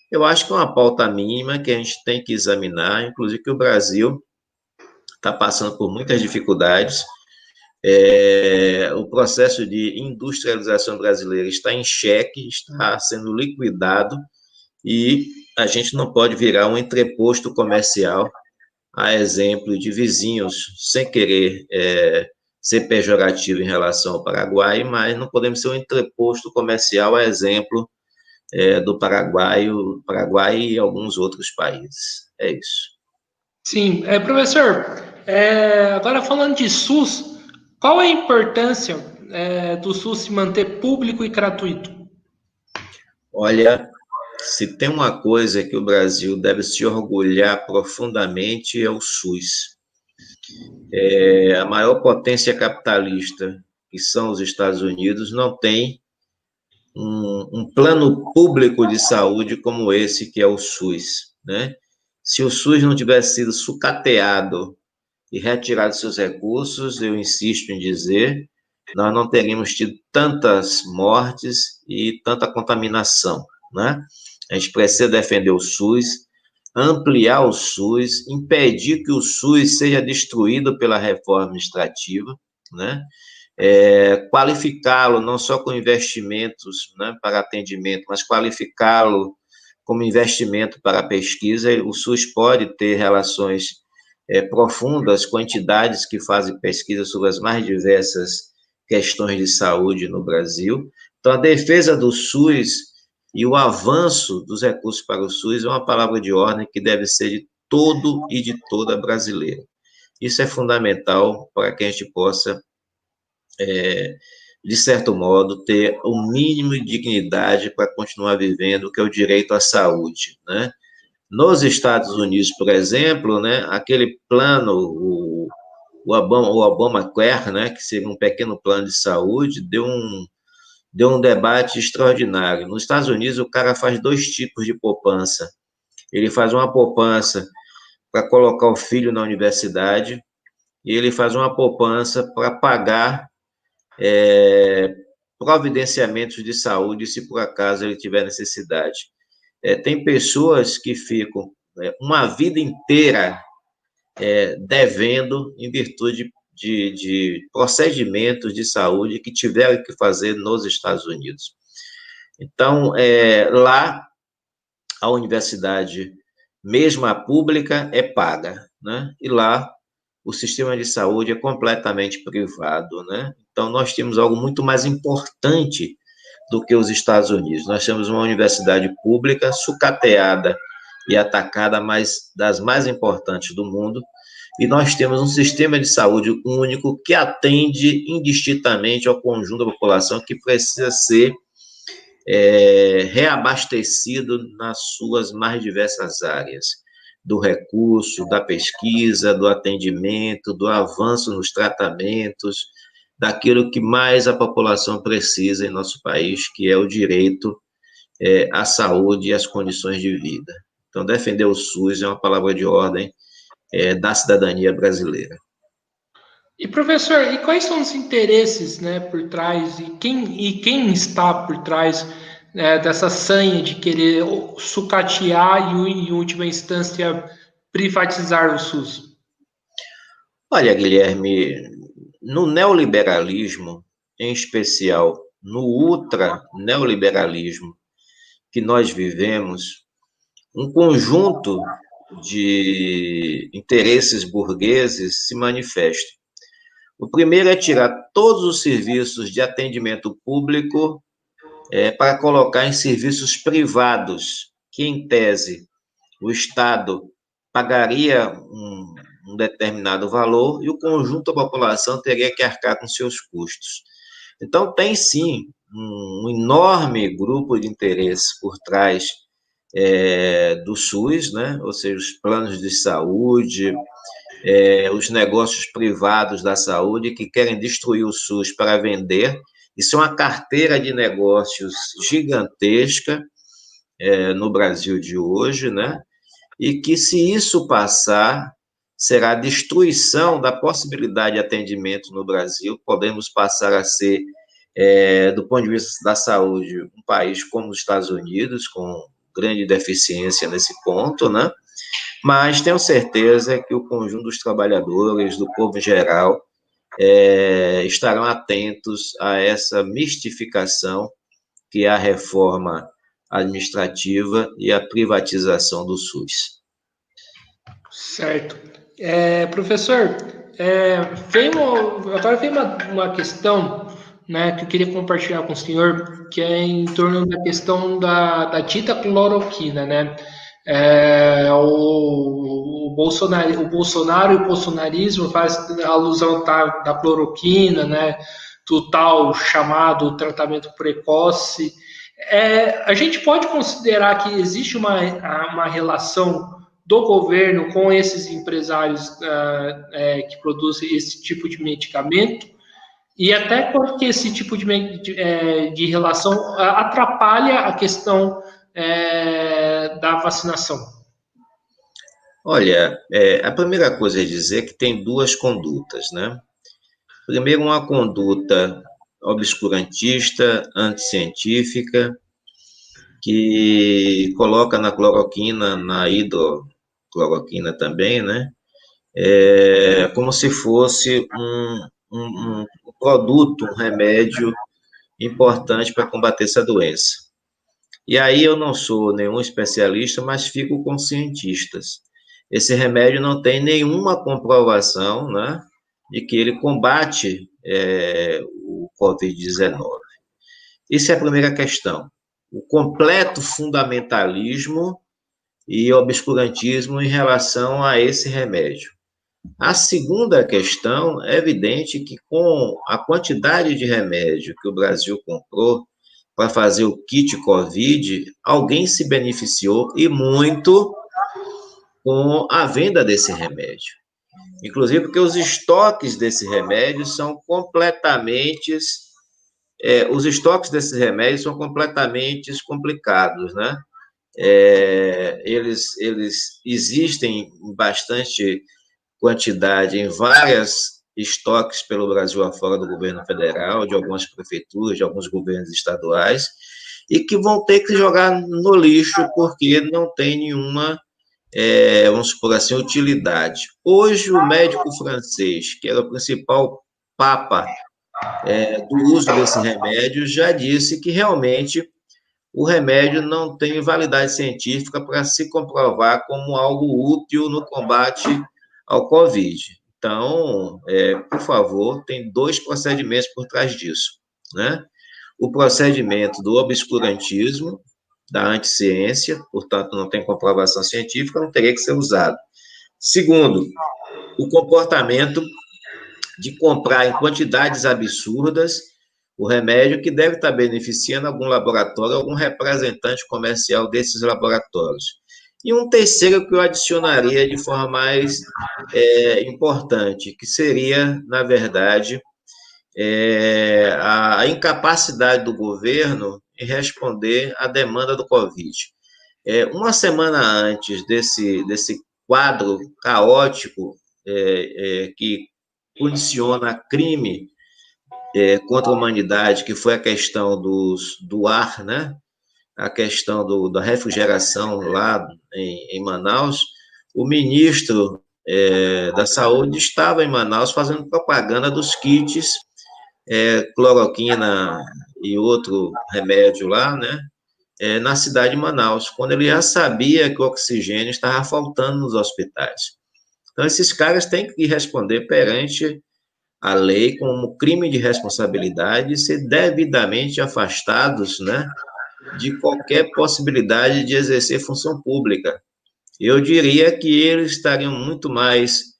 Eu acho que é uma pauta mínima que a gente tem que examinar, inclusive que o Brasil está passando por muitas dificuldades. O processo de industrialização brasileira está em xeque, está sendo liquidado, e a gente não pode virar um entreposto comercial, a exemplo de vizinhos, sem querer ser pejorativo em relação ao Paraguai, mas não podemos ser um entreposto comercial, a exemplo do Paraguai e alguns outros países. É isso. Sim, professor, agora falando de SUS, qual é a importância do SUS se manter público e gratuito? Olha, se tem uma coisa que o Brasil deve se orgulhar profundamente é o SUS. A maior potência capitalista, que são os Estados Unidos, não tem um plano público de saúde como esse, que é o SUS, né? Se o SUS não tivesse sido sucateado e retirado seus recursos, eu insisto em dizer, nós não teríamos tido tantas mortes e tanta contaminação, né? A gente precisa defender o SUS, ampliar o SUS, impedir que o SUS seja destruído pela reforma administrativa, né? Qualificá-lo não só com investimentos, né, para atendimento, mas qualificá-lo como investimento para pesquisa. O SUS pode ter relações profundas com entidades que fazem pesquisa sobre as mais diversas questões de saúde no Brasil. Então, a defesa do SUS e o avanço dos recursos para o SUS é uma palavra de ordem que deve ser de todo e de toda brasileira. Isso é fundamental para que a gente possa, de certo modo, ter o mínimo de dignidade para continuar vivendo, que é o direito à saúde, né? Nos Estados Unidos, por exemplo, né, aquele plano, o Obamacare, né, que seria um pequeno plano de saúde, deu um debate extraordinário. Nos Estados Unidos, o cara faz 2 tipos de poupança. Ele faz uma poupança para colocar o filho na universidade e ele faz uma poupança para pagar providenciamentos de saúde, se por acaso ele tiver necessidade. Tem pessoas que ficam uma vida inteira devendo em virtude de procedimentos de saúde que tiveram que fazer nos Estados Unidos. Então, lá, a universidade, mesmo a pública, é paga, né? E lá, o sistema de saúde é completamente privado, né? Então, nós temos algo muito mais importante do que os Estados Unidos. Nós temos uma universidade pública sucateada e atacada das mais importantes do mundo, e nós temos um sistema de saúde único que atende indistintamente ao conjunto da população que precisa ser reabastecido nas suas mais diversas áreas, do recurso, da pesquisa, do atendimento, do avanço nos tratamentos, daquilo que mais a população precisa em nosso país, que é o direito à saúde e às condições de vida. Então, defender o SUS é uma palavra de ordem da cidadania brasileira. E professor, e quais são os interesses, né, por trás e quem está por trás, né, dessa sanha de querer sucatear e, em última instância, privatizar o SUS? Olha, Guilherme, no neoliberalismo, em especial no ultra-neoliberalismo que nós vivemos, um conjunto de interesses burgueses se manifesta. O primeiro é tirar todos os serviços de atendimento público para colocar em serviços privados, que, em tese, o Estado pagaria um determinado valor e o conjunto da população teria que arcar com seus custos. Então, tem sim um enorme grupo de interesses por trás do SUS, né? Ou seja, os planos de saúde, os negócios privados da saúde que querem destruir o SUS para vender. Isso é uma carteira de negócios gigantesca no Brasil de hoje, né? E que, se isso passar, será a destruição da possibilidade de atendimento no Brasil. Podemos passar a ser, do ponto de vista da saúde, um país como os Estados Unidos, com grande deficiência nesse ponto, né? Mas tenho certeza que o conjunto dos trabalhadores, do povo em geral, estarão atentos a essa mistificação que é a reforma administrativa e a privatização do SUS. Certo. Professor, agora vem uma questão, né, que eu queria compartilhar com o senhor, que é em torno da questão da dita cloroquina, né? O Bolsonaro e o bolsonarismo faz alusão da cloroquina, né, do tal chamado tratamento precoce. A gente pode considerar que existe uma relação do governo com esses empresários que produzem esse tipo de medicamento, e até porque esse tipo de relação atrapalha a questão da vacinação. Olha, a primeira coisa é dizer que tem duas condutas, né? Primeiro, uma conduta obscurantista, anticientífica, que coloca na cloroquina, na hidrocloroquina também, né? Como se fosse um produto, um remédio importante para combater essa doença. E aí eu não sou nenhum especialista, mas fico com cientistas. Esse remédio não tem nenhuma comprovação, né, de que ele combate o Covid-19. Isso é a primeira questão. O completo fundamentalismo e obscurantismo em relação a esse remédio. A segunda questão é evidente que, com a quantidade de remédio que o Brasil comprou para fazer o kit Covid, alguém se beneficiou e muito com a venda desse remédio. Inclusive porque os estoques desse remédio são completamente complicados, né? Eles existem em bastante quantidade em várias estoques pelo Brasil afora do governo federal, de algumas prefeituras, de alguns governos estaduais, e que vão ter que jogar no lixo porque não tem nenhuma, vamos supor assim, utilidade. Hoje, o médico francês, que era o principal papa do uso desse remédio, já disse que realmente o remédio não tem validade científica para se comprovar como algo útil no combate ao Covid. Então, por favor, tem dois procedimentos por trás disso, né? O procedimento do obscurantismo, da anticiência, portanto, não tem comprovação científica, não teria que ser usado. Segundo, o comportamento de comprar em quantidades absurdas o remédio que deve estar beneficiando algum laboratório, algum representante comercial desses laboratórios. E um terceiro que eu adicionaria de forma mais importante, que seria, na verdade, a incapacidade do governo em responder à demanda do Covid. Uma semana antes desse quadro caótico que condiciona crime contra a humanidade, que foi a questão do ar, né? A questão da refrigeração lá em Manaus, o ministro da Saúde estava em Manaus fazendo propaganda dos kits, cloroquina e outro remédio lá, né? Na cidade de Manaus, quando ele já sabia que o oxigênio estava faltando nos hospitais. Então, esses caras têm que responder perante a lei como crime de responsabilidade e ser devidamente afastados, né, de qualquer possibilidade de exercer função pública. Eu diria que eles estariam muito mais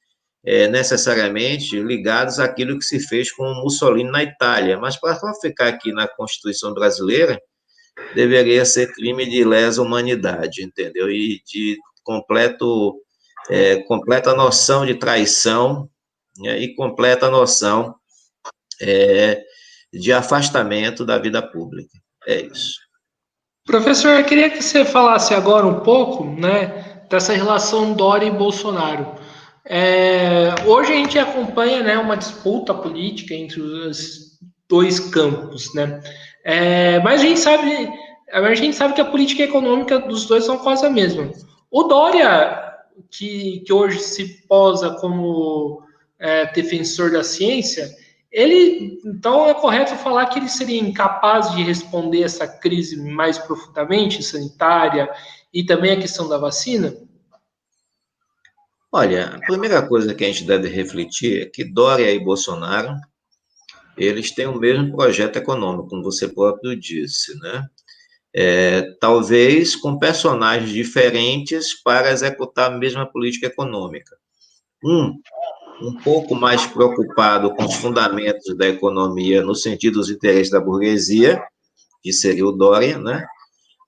necessariamente ligados àquilo que se fez com Mussolini na Itália, mas para ficar aqui na Constituição brasileira, deveria ser crime de lesa humanidade, entendeu? E de completa noção de traição, né, e completa noção de afastamento da vida pública. É isso. Professor, eu queria que você falasse agora um pouco, né, dessa relação Dória e Bolsonaro. Hoje a gente acompanha, né, uma disputa política entre os dois campos, né? Mas a gente sabe que a política econômica dos dois são quase a mesma. O Dória, que hoje se posa como defensor da ciência, ele, então, é correto falar que ele seria incapaz de responder essa crise mais profundamente, sanitária, e também a questão da vacina? Olha, a primeira coisa que a gente deve refletir é que Dória e Bolsonaro, eles têm o mesmo projeto econômico, como você próprio disse, né? Talvez com personagens diferentes para executar a mesma política econômica. Um pouco mais preocupado com os fundamentos da economia no sentido dos interesses da burguesia, que seria o Dória, né?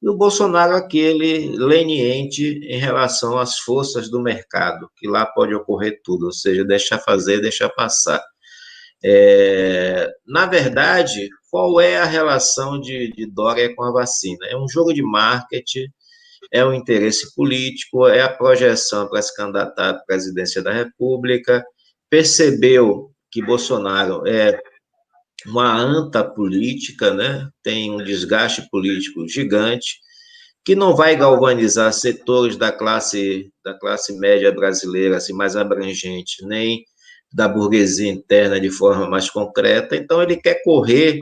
E o Bolsonaro, aquele leniente em relação às forças do mercado, que lá pode ocorrer tudo, ou seja, deixar fazer, deixar passar. Na verdade, qual é a relação de Dória com a vacina? É um jogo de marketing, é um interesse político, é a projeção para se candidatar à presidência da República, percebeu que Bolsonaro é uma anta política, né? Tem um desgaste político gigante, que não vai galvanizar setores da classe média brasileira assim, mais abrangente, nem da burguesia interna de forma mais concreta. Então, ele quer correr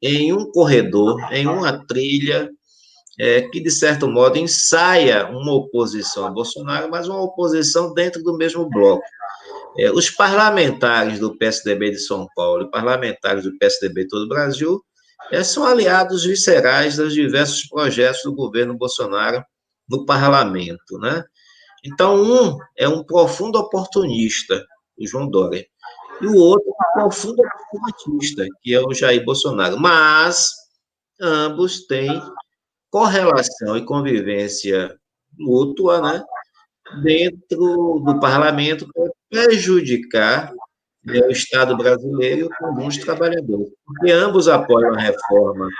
em um corredor, em uma trilha, que, de certo modo, ensaia uma oposição a Bolsonaro, mas uma oposição dentro do mesmo bloco. Os parlamentares do PSDB de São Paulo e parlamentares do PSDB de todo o Brasil são aliados viscerais dos diversos projetos do governo Bolsonaro no parlamento, né? Então, um é um profundo oportunista, o João Dória, e o outro é um profundo oportunista, que é o Jair Bolsonaro. Mas ambos têm correlação e convivência mútua, né, dentro do parlamento para prejudicar o Estado brasileiro e o comum dos trabalhadores, porque ambos apoiam a reforma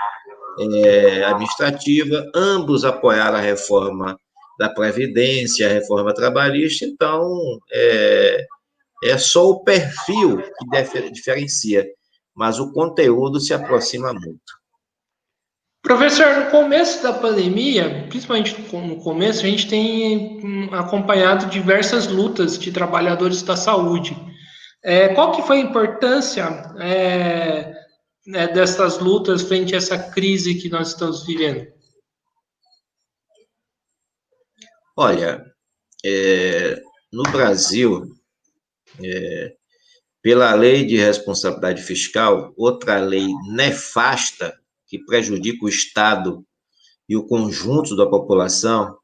administrativa, ambos apoiaram a reforma da Previdência, a reforma trabalhista, então é só o perfil que diferencia, mas o conteúdo se aproxima muito. Professor, no começo da pandemia, principalmente no começo, a gente tem acompanhado diversas lutas de trabalhadores da saúde. Qual que foi a importância dessas lutas frente a essa crise que nós estamos vivendo? Olha, no Brasil, pela lei de responsabilidade fiscal, outra lei nefasta que prejudica o Estado e o conjunto da população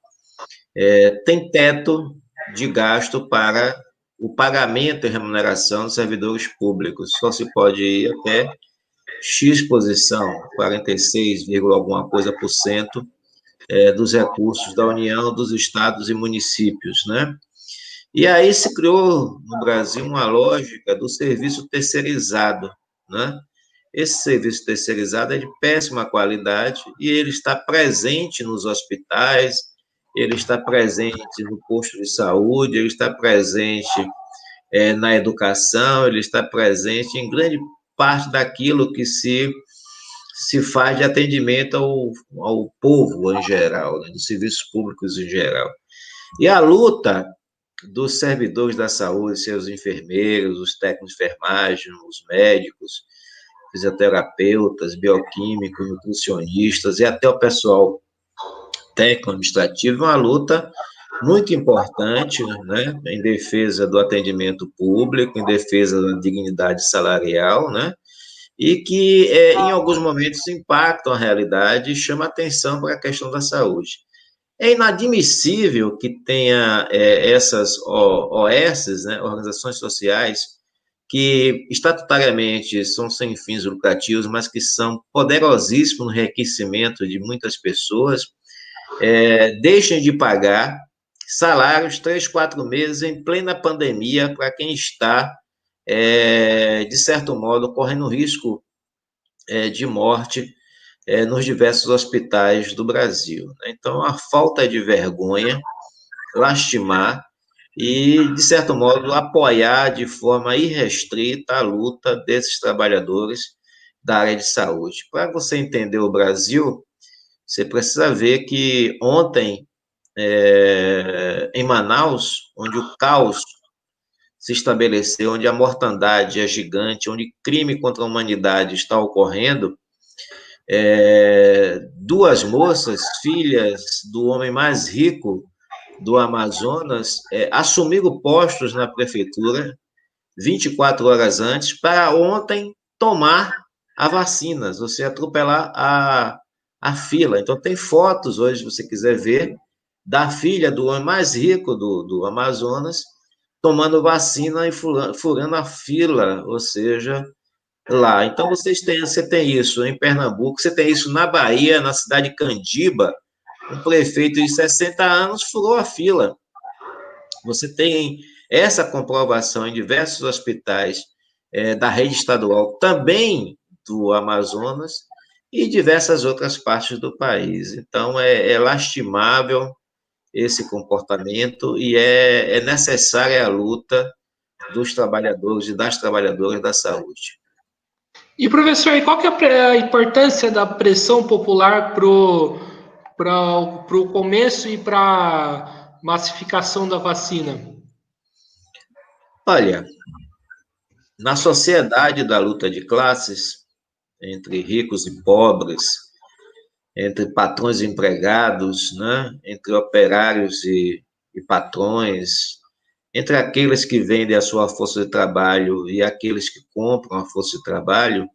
tem teto de gasto para o pagamento e remuneração dos servidores públicos. Só se pode ir até X posição, 46, alguma coisa por cento dos recursos da União, dos estados e municípios, né? E aí se criou no Brasil uma lógica do serviço terceirizado, né? Esse serviço terceirizado é de péssima qualidade e ele está presente nos hospitais, ele está presente no posto de saúde, ele está presente na educação, ele está presente em grande parte daquilo que se faz de atendimento ao povo em geral, né, dos serviços públicos em geral. E a luta dos servidores da saúde, seus enfermeiros, os técnicos de enfermagem, os médicos, fisioterapeutas, bioquímicos, nutricionistas e até o pessoal técnico administrativo, uma luta muito importante, né, em defesa do atendimento público, em defesa da dignidade salarial, né, e que, em alguns momentos, impactam a realidade e chama atenção para a questão da saúde. É inadmissível que tenha essas OS, né, organizações sociais, que estatutariamente são sem fins lucrativos, mas que são poderosíssimos no enriquecimento de muitas pessoas, deixem de pagar salários 3, 4 meses em plena pandemia para quem está, de certo modo, correndo risco de morte nos diversos hospitais do Brasil. Então, a falta de vergonha, lastimar e, de certo modo, apoiar de forma irrestrita a luta desses trabalhadores da área de saúde. Para você entender o Brasil, você precisa ver que ontem, em Manaus, onde o caos se estabeleceu, onde a mortandade é gigante, onde crime contra a humanidade está ocorrendo, 2 moças, filhas do homem mais rico do Amazonas, assumiram postos na prefeitura 24 horas antes para ontem tomar a vacina, você atropelar a fila. Então, tem fotos hoje, se você quiser ver, da filha do homem mais rico do Amazonas tomando vacina e furando a fila, ou seja, lá. Então, você tem isso em Pernambuco, você tem isso na Bahia, na cidade de Candiba, um prefeito de 60 anos furou a fila. Você tem essa comprovação em diversos hospitais da rede estadual, também do Amazonas, e diversas outras partes do país. Então, é lastimável esse comportamento e é necessária a luta dos trabalhadores e das trabalhadoras da saúde. E, professor, e qual que é a importância da pressão popular para o começo e para a massificação da vacina? Olha, na sociedade da luta de classes, entre ricos e pobres, entre patrões e empregados, né? Entre operários e patrões, entre aqueles que vendem a sua força de trabalho e aqueles que compram a força de trabalho,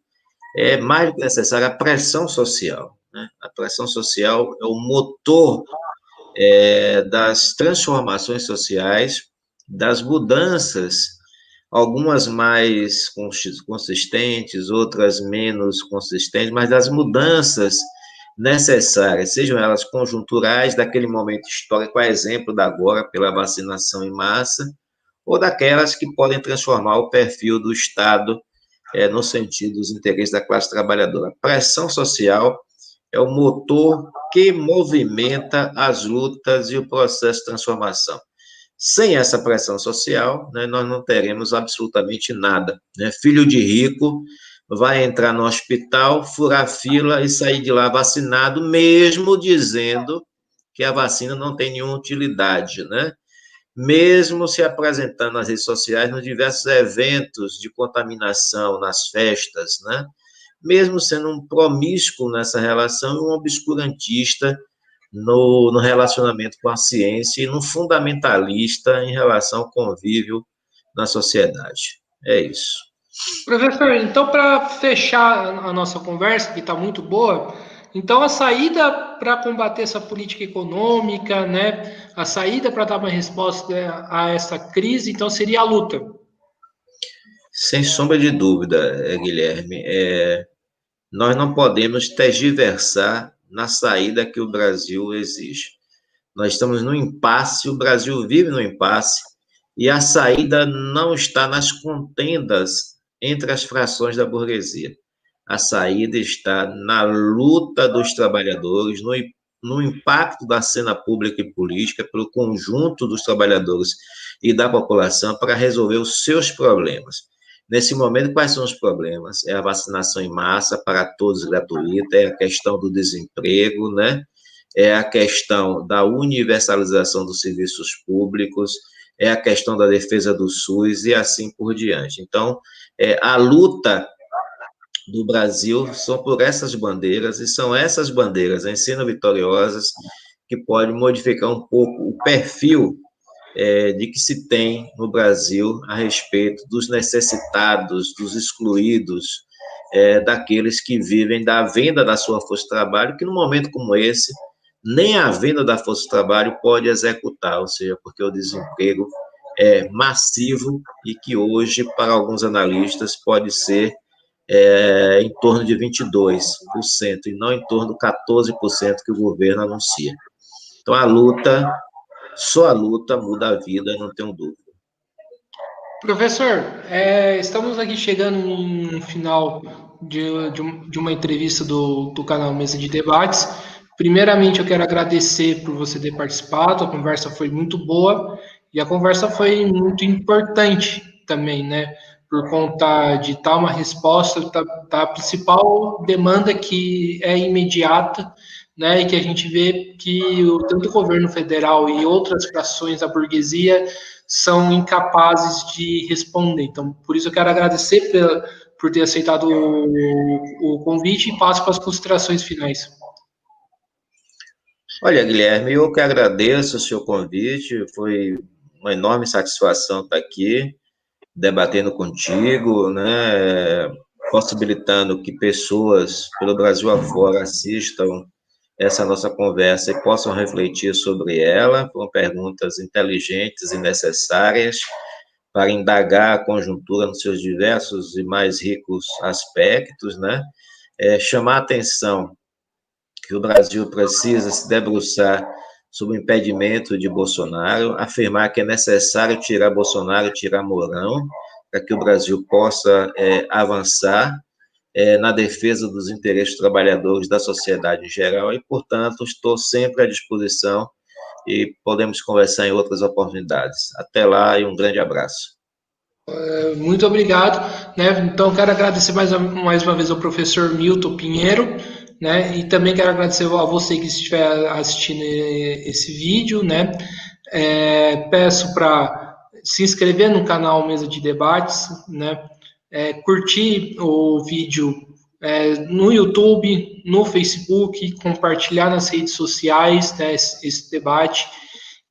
é mais do que necessária a pressão social, né? A pressão social é o motor das transformações sociais, das mudanças, algumas mais consistentes, outras menos consistentes, mas das mudanças necessárias, sejam elas conjunturais, daquele momento histórico, a exemplo da agora, pela vacinação em massa, ou daquelas que podem transformar o perfil do Estado no sentido dos interesses da classe trabalhadora. A pressão social é o motor que movimenta as lutas e o processo de transformação. Sem essa pressão social, né, nós não teremos absolutamente nada, né? Filho de rico vai entrar no hospital, furar fila e sair de lá vacinado, mesmo dizendo que a vacina não tem nenhuma utilidade, né? Mesmo se apresentando nas redes sociais nos diversos eventos de contaminação, nas festas, né? Mesmo sendo um promíscuo nessa relação e um obscurantista no relacionamento com a ciência e no fundamentalista em relação ao convívio na sociedade. É isso. Professor, então, para fechar a nossa conversa, que está muito boa, Então, a saída para combater essa política econômica, né, a saída para dar uma resposta a essa crise, então, seria a luta. Sem sombra de dúvida, Guilherme, nós não podemos tergiversar na saída que o Brasil exige. Nós estamos no impasse, o Brasil vive no impasse, e a saída não está nas contendas entre as frações da burguesia. A saída está na luta dos trabalhadores, no impacto da cena pública e política pelo conjunto dos trabalhadores e da população para resolver os seus problemas. Nesse momento, quais são os problemas? É a vacinação em massa para todos gratuita, é a questão do desemprego, né? É a questão da universalização dos serviços públicos, é a questão da defesa do SUS e assim por diante. Então, a luta do Brasil são por essas bandeiras, e são essas bandeiras, em sendo vitoriosas, que podem modificar um pouco o perfil de que se tem no Brasil a respeito dos necessitados, dos excluídos, daqueles que vivem da venda da sua força de trabalho, que num momento como esse, nem a venda da força de trabalho pode executar, ou seja, porque o desemprego é massivo e que hoje, para alguns analistas, pode ser em torno de 22%, e não em torno do 14% que o governo anuncia. Então, só a luta muda a vida, não tenho dúvida. Professor, estamos aqui chegando no final de uma entrevista do canal Mesa de Debates. Primeiramente, eu quero agradecer por você ter participado, a conversa foi muito boa e a conversa foi muito importante também, né? Por conta de dar uma resposta da principal demanda que é imediata, né? E que a gente vê que tanto o governo federal e outras frações da burguesia são incapazes de responder. Então, por isso eu quero agradecer por ter aceitado o convite e passo para as considerações finais. Olha, Guilherme, eu que agradeço o seu convite, foi uma enorme satisfação estar aqui, debatendo contigo, né, possibilitando que pessoas pelo Brasil afora assistam essa nossa conversa e possam refletir sobre ela. Foram perguntas inteligentes e necessárias para indagar a conjuntura nos seus diversos e mais ricos aspectos, né? Chamar a atenção que o Brasil precisa se debruçar sobre o impedimento de Bolsonaro, afirmar que é necessário tirar Bolsonaro, tirar Mourão, para que o Brasil possa avançar na defesa dos interesses dos trabalhadores da sociedade em geral e, portanto, estou sempre à disposição e podemos conversar em outras oportunidades. Até lá e um grande abraço. Muito obrigado, né? Então, quero agradecer mais uma vez ao professor Milton Pinheiro, né? E também quero agradecer a você que estiver assistindo esse vídeo, né? Peço para se inscrever no canal Mesa de Debates, né? Curtir o vídeo no YouTube, no Facebook, compartilhar nas redes sociais, né, esse debate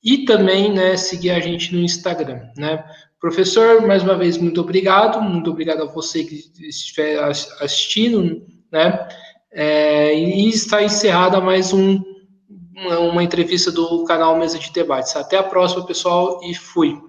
e também, né, seguir a gente no Instagram, né? Professor, mais uma vez, muito obrigado a você que estiver assistindo, né? E está encerrada mais uma entrevista do canal Mesa de Debates. Até a próxima, pessoal, e fui!